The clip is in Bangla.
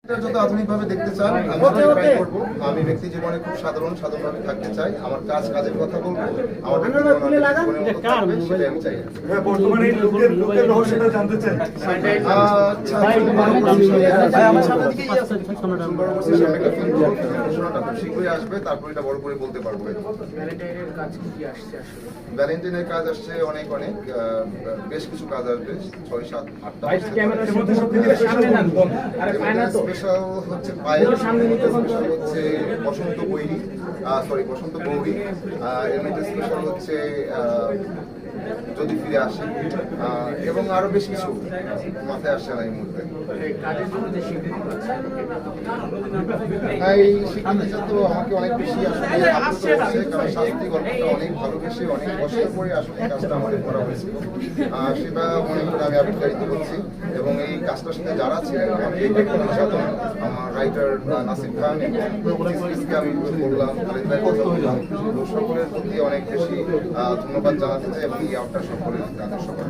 যত আধুনিকভাবে দেখতে চান আমি ট্রাই করবো। আমি ব্যক্তি জীবনে খুব সাধারণভাবে থাকতে চাই। আমার কাজের কথা বলবো। আমার ব্যক্তি জীবনের মতো থাকবে, সেটাই আমি চাই। বর্তমানে এই লোকের রহস্যটা জানতে চাই। ঘোষণাটা খুব শীঘ্রই আসবে, তারপর এটা বড় করে বলতে পারবো। ভ্যালেন্টাইনের কাজ আসছে অনেক বেশ কিছু কাজ আসবে, 6-7-8টা। স্পেশাল হচ্ছে পায়েল, স্পেশাল হচ্ছে বসন্ত গৌরী, এমনিতে স্পেশাল হচ্ছে যদি ফিরে আসে, এবং আরো বেশ কিছু মাথায় আসছে না এই মুহূর্তে। এই স্বীকৃতিটা তো আমাকে অনেক বেশি আসলে আপ্লুত করছে, কারণ শাস্তি গল্পটা অনেক ভালোবেসে অনেক কষ্ট করে আসলে এই কাজটা আমাদের করা হয়েছিল। সেটা মনে করে আমি আবিষ্কারিত হচ্ছি, এবং এই কাজটার সাথে যারা ছিলেন আমাকে আমার রাইটার নাসির খান এবং আমি বললাম, খালেদ ভাইয়ের কথা বললাম, সকলের প্রতি অনেক বেশি ধন্যবাদ জানাতে চাই, এবং এই আউটটা সকলের কাজের সবার।